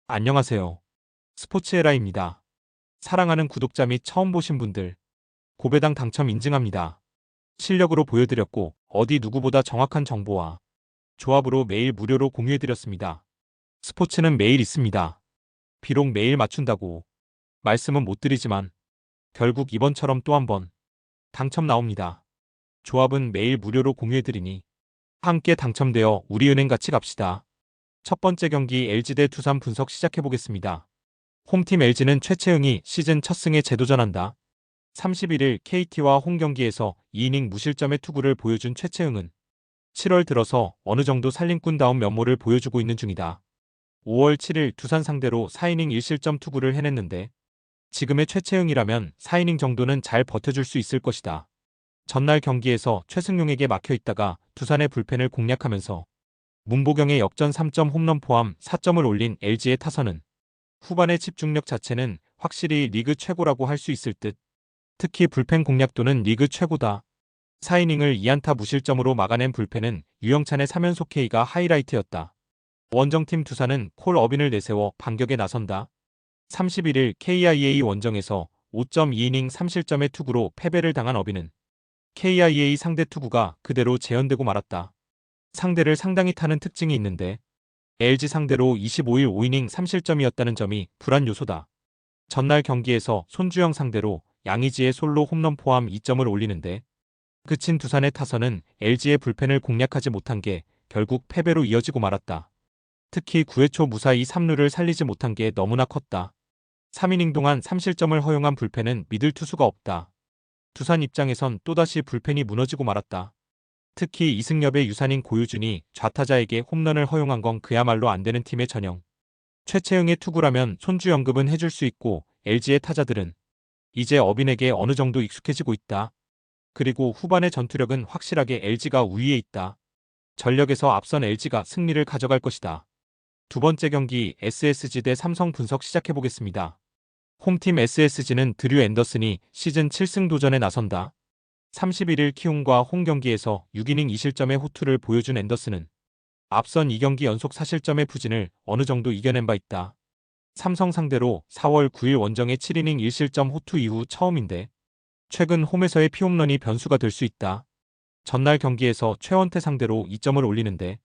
안녕하세요. 스포츠에라입니다. 사랑하는 구독자 및 처음 보신 분들, 고배당 당첨 인증합니다. 실력으로 보여드렸고, 어디 누구보다 정확한 정보와 조합으로 매일 무료로 공유해드렸습니다. 스포츠는 매일 있습니다. 비록 매일 맞춘다고 말씀은 못 드리지만, 결국 이번처럼 또 한 번 당첨 나옵니다. 조합은 매일 무료로 공유해드리니, 함께 당첨되어 우리은행 같이 갑시다. 첫 번째 경기 LG 대 두산 분석 시작해보겠습니다. 홈팀 LG는 최채응이 시즌 첫 승에 재도전한다. 31일 KT와 홈 경기에서 2이닝 무실점의 투구를 보여준 최채응은 7월 들어서 어느 정도 살림꾼다운 면모를 보여주고 있는 중이다. 5월 7일 두산 상대로 4이닝 1실점 투구를 해냈는데 지금의 최채응이라면 4이닝 정도는 잘 버텨줄 수 있을 것이다. 전날 경기에서 최승용에게 막혀있다가 두산의 불펜을 공략하면서 문보경의 역전 3점 홈런 포함 4점을 올린 LG의 타선은 후반의 집중력 자체는 확실히 리그 최고라고 할 수 있을 듯. 특히 불펜 공략도는 리그 최고다. 4이닝을 2안타 무실점으로 막아낸 불펜은 유영찬의 3연속 K가 하이라이트였다. 원정팀 두산은 콜 어빈을 내세워 반격에 나선다. 31일 KIA 원정에서 5.2이닝 3실점의 투구로 패배를 당한 어빈은 KIA 상대 투구가 그대로 재현되고 말았다. 상대를 상당히 타는 특징이 있는데 LG 상대로 25일 5이닝 3실점이었다는 점이 불안 요소다. 전날 경기에서 손주영 상대로 양의지의 솔로 홈런 포함 2점을 올리는데 그친 두산의 타선은 LG의 불펜을 공략하지 못한 게 결국 패배로 이어지고 말았다. 특히 9회 초 무사히 3루를 살리지 못한 게 너무나 컸다. 3이닝 동안 3실점을 허용한 불펜은 믿을 투수가 없다. 두산 입장에선 또다시 불펜이 무너지고 말았다. 특히 이승엽의 유산인 고유준이 좌타자에게 홈런을 허용한 건 그야말로 안 되는 팀의 전형. 최채응의 투구라면 손주영급은 해줄 수 있고 LG의 타자들은 이제 어빈에게 어느 정도 익숙해지고 있다. 그리고 후반의 전투력은 확실하게 LG가 우위에 있다. 전력에서 앞선 LG가 승리를 가져갈 것이다. 두 번째 경기 SSG 대 삼성 분석 시작해보겠습니다. 홈팀 SSG는 드류 앤더슨이 시즌 7승 도전에 나선다. 31일 키움과 홈 경기에서 6이닝 2실점의 호투를 보여준 앤더슨은 앞선 2경기 연속 4실점의 부진을 어느 정도 이겨낸 바 있다. 삼성 상대로 4월 9일 원정의 7이닝 1실점 호투 이후 처음인데 최근 홈에서의 피홈런이 변수가 될 수 있다. 전날 경기에서 최원태 상대로 2점을 올리는데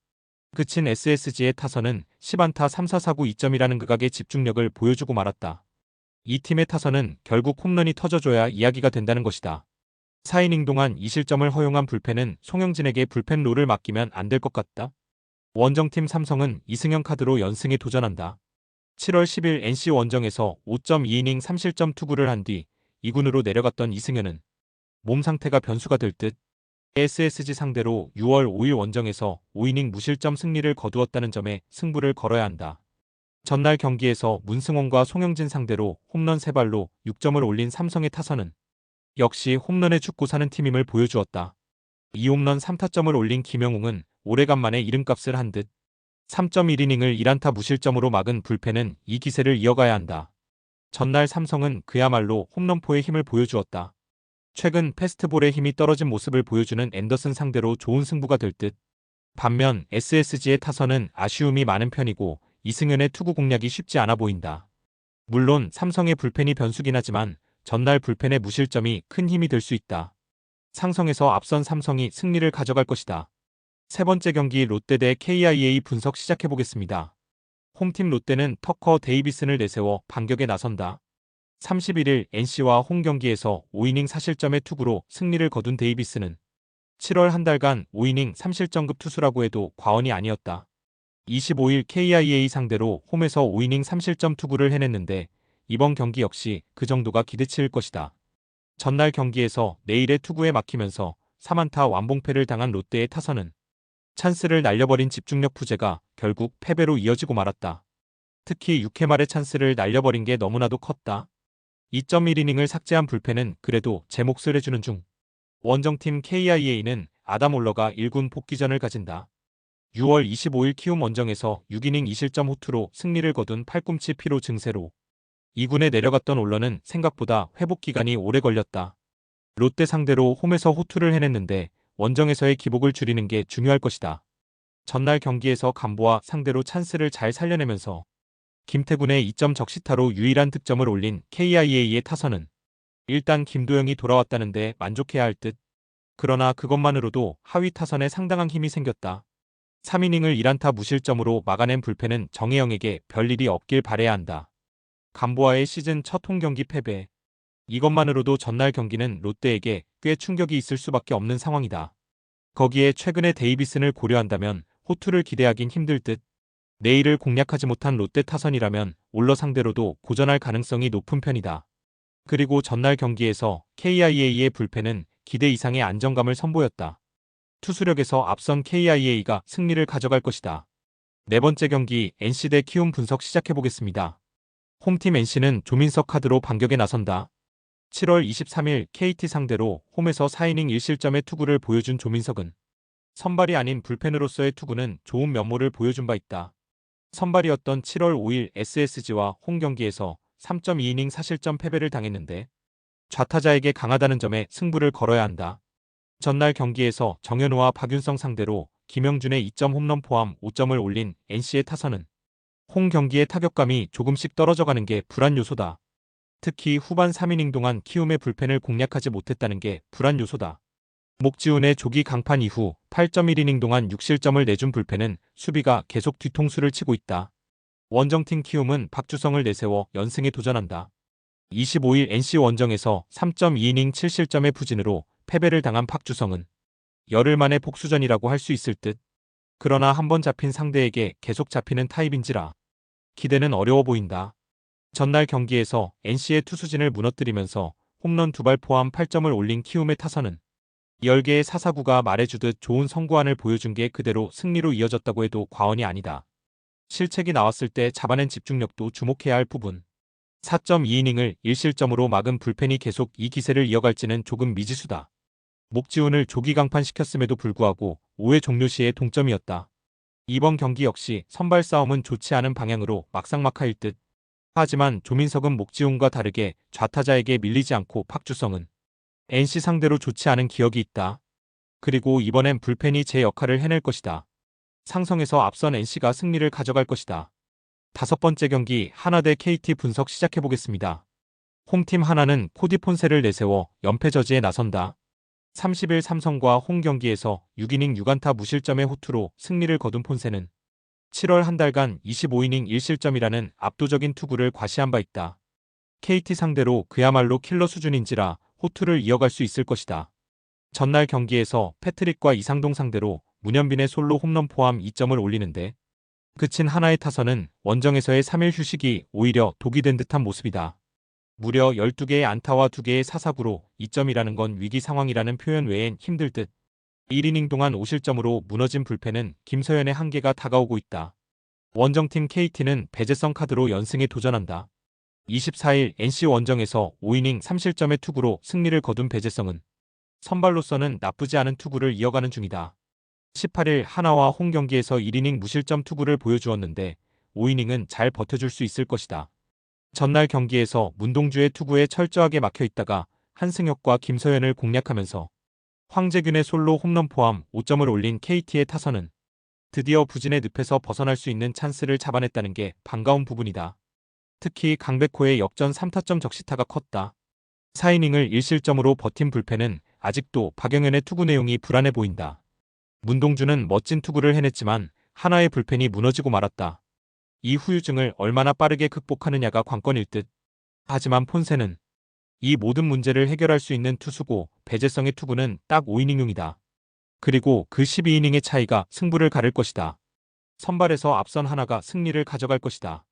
그친 SSG의 타선은 10안타 3사사구 2점이라는 극악의 집중력을 보여주고 말았다. 이 팀의 타선은 결국 홈런이 터져줘야 이야기가 된다는 것이다. 4이닝 동안 2실점을 허용한 불펜은 송영진에게 불펜 롤을 맡기면 안 될 것 같다. 원정팀 삼성은 이승현 카드로 연승에 도전한다. 7월 10일 NC 원정에서 5.2이닝 3실점 투구를 한 뒤 2군으로 내려갔던 이승현은 몸 상태가 변수가 될 듯 SSG 상대로 6월 5일 원정에서 5이닝 무실점 승리를 거두었다는 점에 승부를 걸어야 한다. 전날 경기에서 문승원과 송영진 상대로 홈런 3발로 6점을 올린 삼성의 타선은 역시 홈런에 죽고 사는 팀임을 보여주었다. 2홈런 3타점을 올린 김영웅은 오래간만에 이름값을 한 듯 3.1이닝을 1안타 무실점으로 막은 불펜은 이 기세를 이어가야 한다. 전날 삼성은 그야말로 홈런포의 힘을 보여주었다. 최근 패스트볼의 힘이 떨어진 모습을 보여주는 앤더슨 상대로 좋은 승부가 될 듯. 반면 SSG의 타선은 아쉬움이 많은 편이고 이승현의 투구 공략이 쉽지 않아 보인다. 물론 삼성의 불펜이 변수긴 하지만 전날 불펜의 무실점이 큰 힘이 될 수 있다. 상성에서 앞선 삼성이 승리를 가져갈 것이다. 세 번째 경기 롯데 대 KIA 분석 시작해보겠습니다. 홈팀 롯데는 터커 데이비슨을 내세워 반격에 나선다. 31일 NC와 홈 경기에서 5이닝 4실점의 투구로 승리를 거둔 데이비스는 7월 한 달간 5이닝 3실점급 투수라고 해도 과언이 아니었다. 25일 KIA 상대로 홈에서 5이닝 3실점 투구를 해냈는데 이번 경기 역시 그 정도가 기대치일 것이다. 전날 경기에서 내일의 투구에 막히면서 3안타 완봉패를 당한 롯데의 타선은 찬스를 날려버린 집중력 부재가 결국 패배로 이어지고 말았다. 특히 6회 말의 찬스를 날려버린 게 너무나도 컸다. 2.1이닝을 삭제한 불펜은 그래도 제 몫을 해주는 중. 원정팀 KIA는 아담 올러가 1군 복귀전을 가진다. 6월 25일 키움 원정에서 6이닝 2실점 호투로 승리를 거둔 팔꿈치 피로 증세로 2군에 내려갔던 올러는 생각보다 회복 기간이 오래 걸렸다. 롯데 상대로 홈에서 호투를 해냈는데 원정에서의 기복을 줄이는 게 중요할 것이다. 전날 경기에서 간보와 상대로 찬스를 잘 살려내면서 김태군의 2점 적시타로 유일한 득점을 올린 KIA의 타선은 일단 김도영이 돌아왔다는데 만족해야 할 듯. 그러나 그것만으로도 하위 타선에 상당한 힘이 생겼다. 3이닝을 1안타 무실점으로 막아낸 불펜은 정혜영에게 별일이 없길 바라야 한다. 감보와의 시즌 첫 홈경기 패배. 이것만으로도 전날 경기는 롯데에게 꽤 충격이 있을 수밖에 없는 상황이다. 거기에 최근의 데이비슨을 고려한다면 호투를 기대하긴 힘들 듯. 내일을 공략하지 못한 롯데 타선이라면 올러 상대로도 고전할 가능성이 높은 편이다. 그리고 전날 경기에서 KIA의 불펜은 기대 이상의 안정감을 선보였다. 투수력에서 앞선 KIA가 승리를 가져갈 것이다. 네 번째 경기 NC 대 키움 분석 시작해보겠습니다. 홈팀 NC는 조민석 카드로 반격에 나선다. 7월 23일 KT 상대로 홈에서 4이닝 1실점의 투구를 보여준 조민석은 선발이 아닌 불펜으로서의 투구는 좋은 면모를 보여준 바 있다. 선발이었던 7월 5일 SSG와 홈 경기에서 3.2이닝 4실점 패배를 당했는데 좌타자에게 강하다는 점에 승부를 걸어야 한다. 전날 경기에서 정현우와 박윤성 상대로 김영준의 2점 홈런 포함 5점을 올린 NC의 타선은 홈 경기의 타격감이 조금씩 떨어져가는 게 불안 요소다. 특히 후반 3이닝 동안 키움의 불펜을 공략하지 못했다는 게 불안 요소다. 목지훈의 조기 강판 이후 8.1이닝 동안 6실점을 내준 불펜은 수비가 계속 뒤통수를 치고 있다. 원정팀 키움은 박주성을 내세워 연승에 도전한다. 25일 NC 원정에서 3.2이닝 7실점의 부진으로 패배를 당한 박주성은 열흘 만에 복수전이라고 할 수 있을 듯. 그러나 한번 잡힌 상대에게 계속 잡히는 타입인지라 기대는 어려워 보인다. 전날 경기에서 NC의 투수진을 무너뜨리면서 홈런 2발 포함 8점을 올린 키움의 타선은 10개의 사사구가 말해주듯 좋은 선구안을 보여준 게 그대로 승리로 이어졌다고 해도 과언이 아니다. 실책이 나왔을 때 잡아낸 집중력도 주목해야 할 부분. 4.2이닝을 1실점으로 막은 불펜이 계속 이 기세를 이어갈지는 조금 미지수다. 목지훈을 조기 강판시켰음에도 불구하고 5회 종료 시에 동점이었다. 이번 경기 역시 선발 싸움은 좋지 않은 방향으로 막상막하일 듯. 하지만 조민석은 목지훈과 다르게 좌타자에게 밀리지 않고 박주성은 NC 상대로 좋지 않은 기억이 있다. 그리고 이번엔 불펜이 제 역할을 해낼 것이다. 상성에서 앞선 NC가 승리를 가져갈 것이다. 다섯 번째 경기 하나 대 KT 분석 시작해보겠습니다. 홈팀 하나는 코디 폰세를 내세워 연패 저지에 나선다. 30일 삼성과 홈 경기에서 6이닝 6안타 무실점의 호투로 승리를 거둔 폰세는 7월 한 달간 25이닝 1실점이라는 압도적인 투구를 과시한 바 있다. KT 상대로 그야말로 킬러 수준인지라 호투를 이어갈 수 있을 것이다. 전날 경기에서 패트릭과 이상동 상대로 문현빈의 솔로 홈런 포함 2점을 올리는데 그친 하나의 타선은 원정에서의 3일 휴식이 오히려 독이 된 듯한 모습이다. 무려 12개의 안타와 2개의 사사구로 2점이라는 건 위기 상황이라는 표현 외엔 힘들 듯. 1이닝 동안 5실점으로 무너진 불펜은 김서현의 한계가 다가오고 있다. 원정팀 KT는 배재성 카드로 연승에 도전한다. 24일 NC 원정에서 5이닝 3실점의 투구로 승리를 거둔 배재성은 선발로서는 나쁘지 않은 투구를 이어가는 중이다. 18일 하나와 홈 경기에서 1이닝 무실점 투구를 보여주었는데 5이닝은 잘 버텨줄 수 있을 것이다. 전날 경기에서 문동주의 투구에 철저하게 막혀있다가 한승혁과 김서현을 공략하면서 황재균의 솔로 홈런 포함 5점을 올린 KT의 타선은 드디어 부진의 늪에서 벗어날 수 있는 찬스를 잡아냈다는 게 반가운 부분이다. 특히 강백호의 역전 3타점 적시타가 컸다. 4이닝을 1실점으로 버틴 불펜은 아직도 박영현의 투구 내용이 불안해 보인다. 문동주는 멋진 투구를 해냈지만 하나의 불펜이 무너지고 말았다. 이 후유증을 얼마나 빠르게 극복하느냐가 관건일 듯. 하지만 폰세는 이 모든 문제를 해결할 수 있는 투수고 배재성의 투구는 딱 5이닝용이다. 그리고 그 12이닝의 차이가 승부를 가를 것이다. 선발에서 앞선 하나가 승리를 가져갈 것이다.